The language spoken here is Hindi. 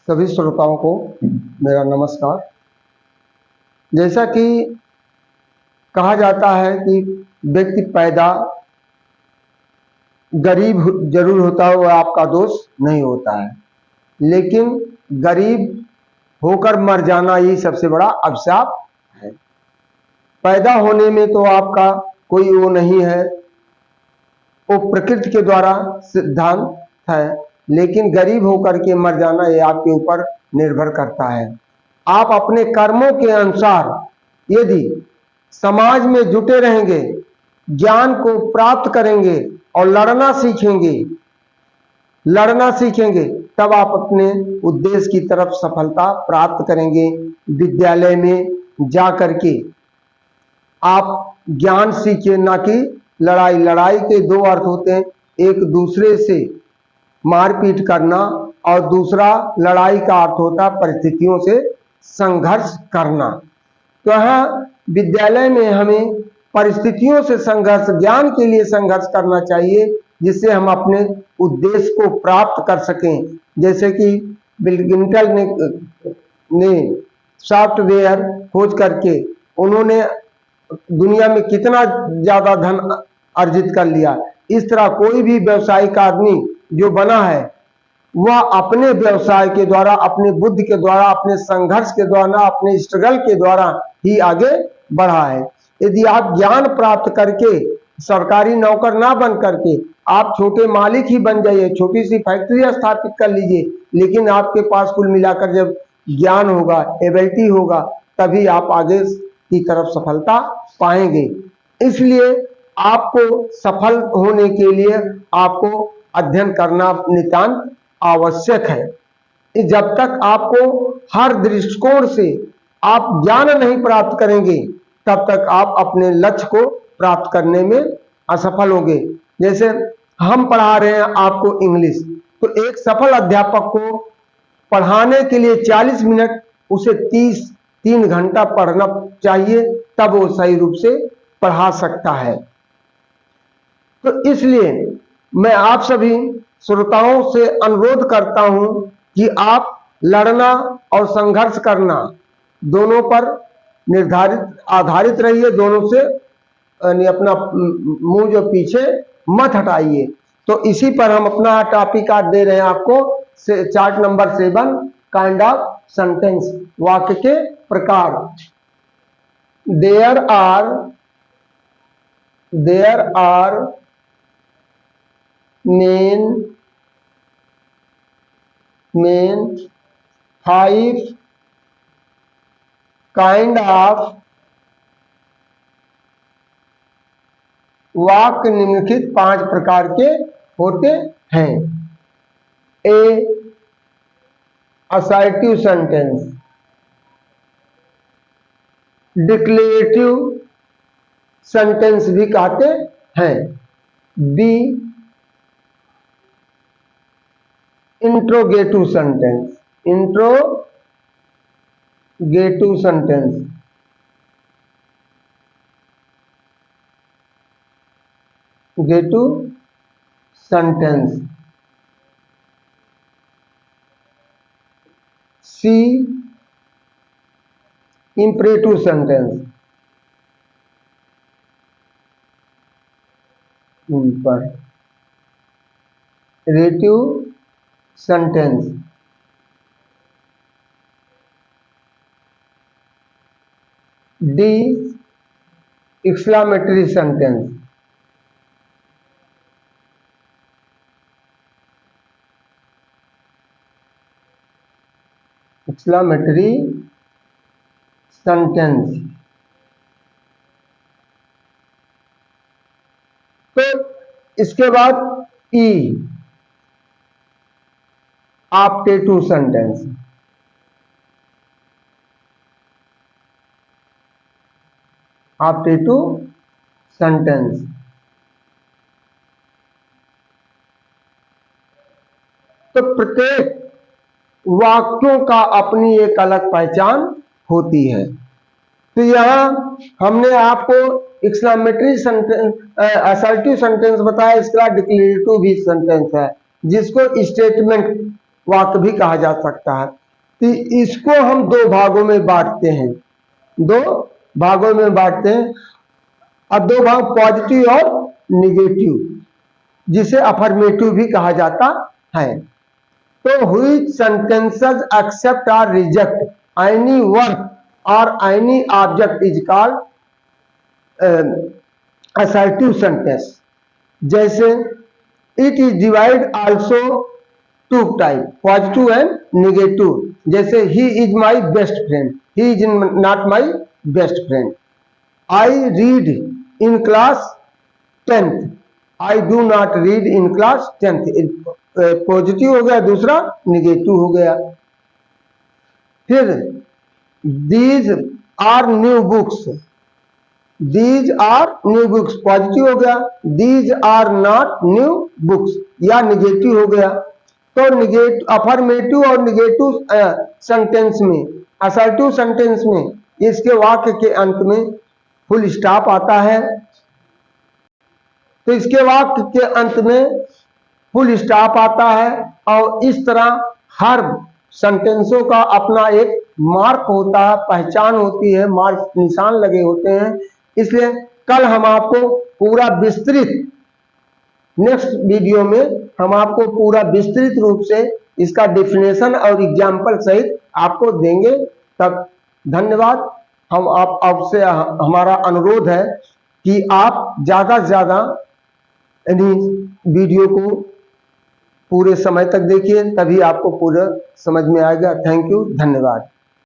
सभी श्रोताओं को मेरा नमस्कार। जैसा कि कहा जाता है कि व्यक्ति पैदा गरीब जरूर होता है, वह आपका दोष नहीं होता है, लेकिन गरीब होकर मर जाना ही सबसे बड़ा अभिशाप है। पैदा होने में तो आपका कोई वो नहीं है, वो प्रकृति के द्वारा सिद्धांत है, लेकिन गरीब होकर के मर जाना ये आपके ऊपर निर्भर करता है। आप अपने कर्मों के अनुसार यदि समाज में जुटे रहेंगे, ज्ञान को प्राप्त करेंगे और लड़ना सीखेंगे, तब आप अपने उद्देश्य की तरफ सफलता प्राप्त करेंगे। विद्यालय में जा करके आप ज्ञान सीखिए, ना कि लड़ाई। लड़ाई के दो अर्थ होते हैं, एक दूसरे से मारपीट करना और दूसरा लड़ाई का अर्थ होता है परिस्थितियों से संघर्ष करना। तो यहाँ विद्यालय में हमें परिस्थितियों से संघर्ष, ज्ञान के लिए संघर्ष करना चाहिए, जिससे हम अपने उद्देश्य को प्राप्त कर सकें। जैसे कि बिल गेट्स ने सॉफ्टवेयर खोज करके उन्होंने दुनिया में कितना ज्यादा धन अर्जित कर लिया। इस तरह कोई भी व्यावसायिक आदमी जो बना है, वह अपने व्यवसाय के द्वारा, अपने बुद्धि के द्वारा, अपने संघर्ष के द्वारा, अपने स्ट्रगल के द्वारा ही आगे बढ़ा है। यदि आप ज्ञान प्राप्त करके सरकारी नौकर ना बन करके आप छोटे मालिक ही बन जाइए, छोटी सी फैक्ट्री स्थापित कर लीजिए, लेकिन आपके पास कुल मिलाकर जब ज्ञान होगा, एबिलिटी होगा, तभी आप आगे की तरफ सफलता पाएंगे। इसलिए आपको सफल होने के लिए आपको अध्ययन करना नितांत आवश्यक है। जब तक आपको हर दृष्टिकोण से आप ज्ञान नहीं प्राप्त करेंगे, तब तक आप अपने लक्ष्य को प्राप्त करने में असफल होंगे। जैसे हम पढ़ा रहे हैं आपको इंग्लिश, तो एक सफल अध्यापक को पढ़ाने के लिए 40 मिनट उसे 3 घंटा पढ़ना चाहिए, तब वो सही रूप से पढ़ा सकता है। तो इसलिए मैं आप सभी श्रोताओं से अनुरोध करता हूं कि आप लड़ना और संघर्ष करना दोनों पर आधारित रहिए, दोनों से अपना मुंह जो पीछे मत हटाइए। तो इसी पर हम अपना टॉपिक आज दे रहे हैं आपको, chart number 7, kind of sentence, वाक्य के प्रकार। There are main 5 kind of वाक्य निम्नलिखित 5 प्रकार के होते हैं। A assertive sentence, declarative sentence भी कहते हैं। B interrogative sentence, C imperative sentence, रेटिव सेंटेंस, डी एक्सक्लेमेटरी सेंटेंस, तो इसके बाद ई ऑप्टेटिव सेंटेंस, तो प्रत्येक वाक्यों का अपनी एक अलग पहचान होती है। तो यहां हमने आपको एक्सक्लेमेटरी सेंटेंस, असर्टिव सेंटेंस बताया, इसके बाद डिक्लेरेटिव भी सेंटेंस है, जिसको स्टेटमेंट वाक्य भी कहा जा सकता है। तो इसको हम दो भागों में बांटते हैं, दो भागों में बांटते हैं। अब दो भाग पॉजिटिव और निगेटिव, जिसे अफर्मेटिव भी कहा जाता है। तो व्हिच सेंटेंसेस एक्सेप्ट और रिजेक्ट एनी वर्क और any object is called assertive sentence. जैसे it is divide also two type, positive and negative. जैसे he is my best friend, he is not my best friend. I read in class 10th, I do not read in class 10th। Positive हो गया, दूसरा निगेटिव हो गया। फिर these are new books, these are new books positive हो गया, these are not new books या निगेटिव हो गया। तो निगेटिव, अफर्मेटिव और निगेटिव सेंटेंस में, असर्टिव सेंटेंस में इसके वाक्य के अंत में फुल स्टॉप आता है। तो इसके वाक्य के अंत में फुल स्टॉप आता है और इस तरह हर सेंटेंसों का अपना एक मार्क होता है, पहचान होती है, मार्क निशान लगे होते हैं। इसलिए कल हम आपको पूरा विस्तृत, नेक्स्ट वीडियो में हम आपको पूरा विस्तृत रूप से इसका डेफिनेशन और एग्जाम्पल सहित आपको देंगे। तब धन्यवाद। हम आपसे हमारा अनुरोध है कि आप ज्यादा से ज्यादा वीडियो को पूरे समय तक देखिए, तभी आपको पूरा समझ में आएगा। थैंक यू, धन्यवाद।